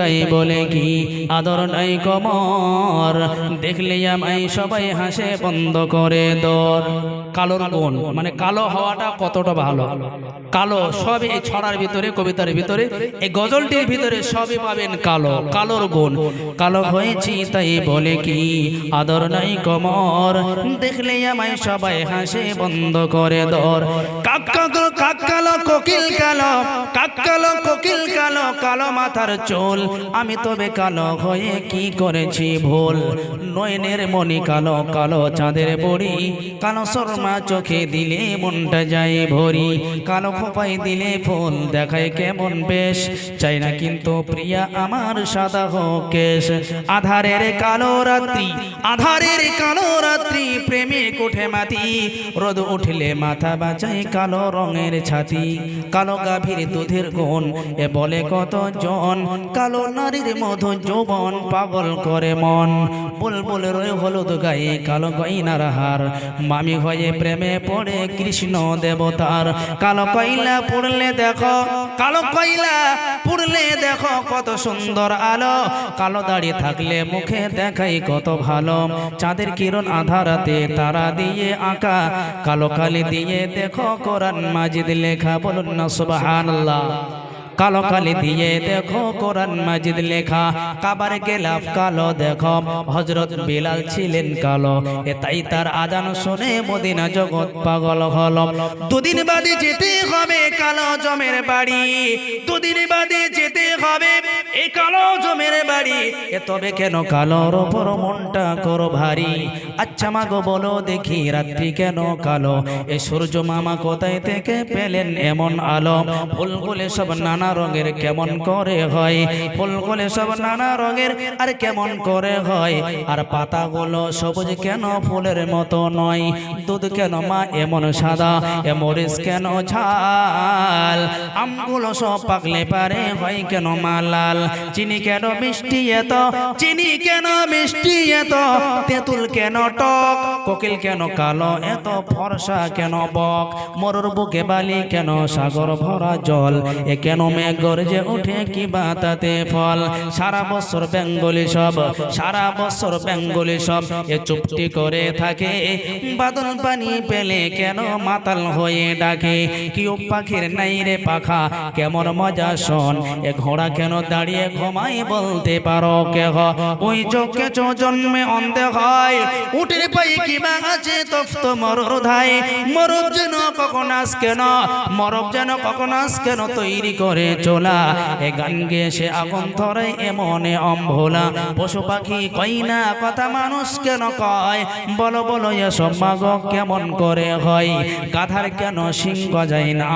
তাই বলে কি আদর নাই কমর, দেখলে আমায় সবাই হাসে বন্ধ করে দর। কালোর গুণ মানে কালো হওয়াটা কতটা ভালো, কালো সব এই ছড়ার ভিতরে, কবিতার ভিতরে, এই গজলটির ভিতরে সবই পাবেন কালো, কালোর গুণ। কালো হয়েছি তাই বলে কি আদর নাই কমর, দেখলে আমায় সবাই হাসে বন্ধ করে দর। কাকালো কাকালো কোকিল কালো, কাকালো কোকিল কালো, কালো মাথার চুল, আমি তবে কালো হয়ে কি করেছি ভুল। নয়নের মনি কালো, কালো চাঁদের বড়ি, কালো শর্মা চোখে দিলে মনটা যায় ভরি, কালো খোপায় দিলে ফুল দেখায় কেমন বেশ, চাই না কিন্তু প্রিয়া আমার সাদা হোক কেশ। আধারের কালো রাত্রি, আধারের কালো রাত্রি, প্রেমে কোঠে মাতি, রোদ উঠলে মাথা বাঁচায় কালো রঙের ছাতি। কালো গাভীর দুধের গুণ এ বলে কত জন, কালো নারীর মধু যৌবন পাগল করে মন। বুলবুল রয়ে হলুদ গায়ে কালো গয়নার হার, মামি হয়ে প্রেমে পড়ে কৃষ্ণ দেবতার। কালো কয়লা পুড়লে দেখো, কালো কয়লা পুড়লে দেখো কত সুন্দর আলো, কালো দাড়ি থাকলে মুখে দেখাই কত ভালো। চাঁদের কিরণ আধারাতে তারা দিয়ে আঁকা, কালো কালি দিয়ে দেখো কোরআন মাজিদ লেখা, বলুন না সুবহানাল্লাহ। কালো কালি দিয়ে দেখো কোরআন মাজিদ লেখা, কাবার গেলাফ কালো দেখো, হযরত বিলাল ছিলেন কালো, এ তাই তার আজান শুনে মদিনা জগৎ পাগল হলো। দুদিন বাদে যেতে হবে কালো জমের বাড়ি, দুদিন বাদে যেতে হবে এই কালো জমের বাড়ি, এ তবে কেন কালোর ওপর মনটা করো ভারী। আচ্ছা মাগো বলো দেখি রাত্রি কেন কালো, এ সূর্য মামা কোথায় থেকে পেলেন এমন আলো। ফুলগুলো সব নানা রঙের কেমন করে হয়, ফুলগুলো সব নানা রঙের আর কেমন করে হয়, আর পাতাগুলো সবুজ কেন ফুলের মতো নয়। দুধ কেন মা এমন সাদা, এ মরিচ কেন ঝাল, আমগুলো সব পাকলে পারে হয় কেন মা লাল। চিনি কেন মিষ্টি এত, চিনি কেন মিষ্টি এত, তেঁতুল কেন টক, কোকিল কেন কালো এত ফর্সা কেন বক। মরুর বুকে বালি কেন সাগর ভরা জল, এ কেন মেঘ গর্জে ওঠে কি বাতাতে ফল। সারা বছর বেঙ্গলি সব, সারা বছর বেঙ্গলি সব এ চুপটি করে থাকে, বাদল পানি পেলে কেন মাতাল হয়ে ডাকে। কি পাখির নাই রে পাখা কেমন মজা শোন, এ ঘোড়া কেন দাঁড়িয়ে ঘুমাই বলতে পারো কেহ। ওই চোখে জন্মে অন্ধে হয়, উটের পাই কি বা আছে তপ্ত মরুর ধায়। মরব যেন কখন আস কেন, মরব যেন কখন আস কেন তৈরি করে চোলা, এ গান গেয়ে সে আগুন ধরে এমনে অম্ভোলা। পশু পাখি কই না কথা মানুষ কেন কয়, বলো বলো এসব মাগো কেমন করে হয়। গাধার কেন সিংহ যায় না,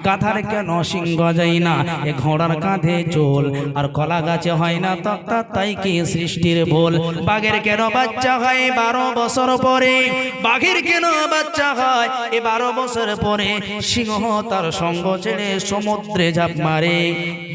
গাধার কেন সিংহ যায় না, এ ঘোড়ার কাঁধে চুল আর কলা গাছে হয় না তক্তা, তাই কি সৃষ্টির ভুল। বাঘের কেন বাচ্চা হয় 12 বছর পরে, বাঘের কেন বাচ্চা হয় এ 12 বছর পরে। সিংহ তার সঙ্গ ছেড়ে সমুদ্রে ঝাঁপ মারে।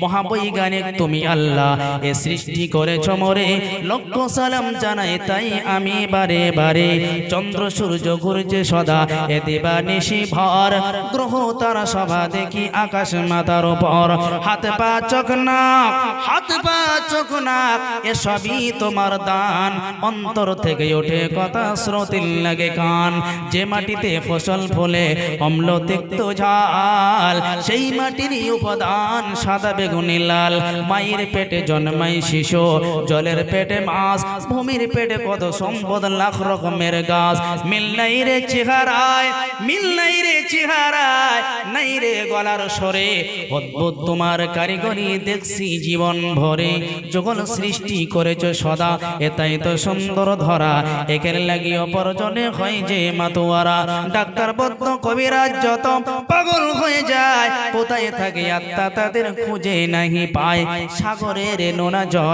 মহাবৈজ্ঞানিক তুমি আল্লাহ এ সৃষ্টি করেছ মোরে, লক্ষ সালাম জানাই তাই আমি বারে বারে। চন্দ্র সূর্য ঘুরছে সদা এ দিবা নিশি ভর, গ্রহ তারা সভা দেখি আকাশ মাথার উপর। হাত পা চোখ নাক, হাত পা চোখ নাক এ সবই তোমার দান, অন্তর থেকে ওঠে কথা শ্রোতিল লাগে কান। যে মাটিতে ফসল ফলে অম্ল তিক্ত ঝাল, সেই মাটিরই উপাদান সাদা বেগুনি লাল। মায়ের পেটে জন্মাই শিশু, জলের পেটে মাছ, ভূমির পেটে কত সম্পদ লাখ রকমের গাছ। মিল নাই রে চেহারায়, মিল নাই রে চেহারায়, নাই রে গলার স্বরে, অদ্ভুত তোমার কারিগরি দেখছি জীবন ভরে। যখন সৃষ্টি করেছ সদা এটাই তো সুন্দর ধরা, একের লাগি অপরজনে হয় যে মাতোয়ারা। ডাক্তার বদ্ধ কবিরাজ যত পাগল হয়ে যায়, কোথায় থাকে আত্মা তাদের খুঁজে নাহি পায়। সাগরের নোনা জল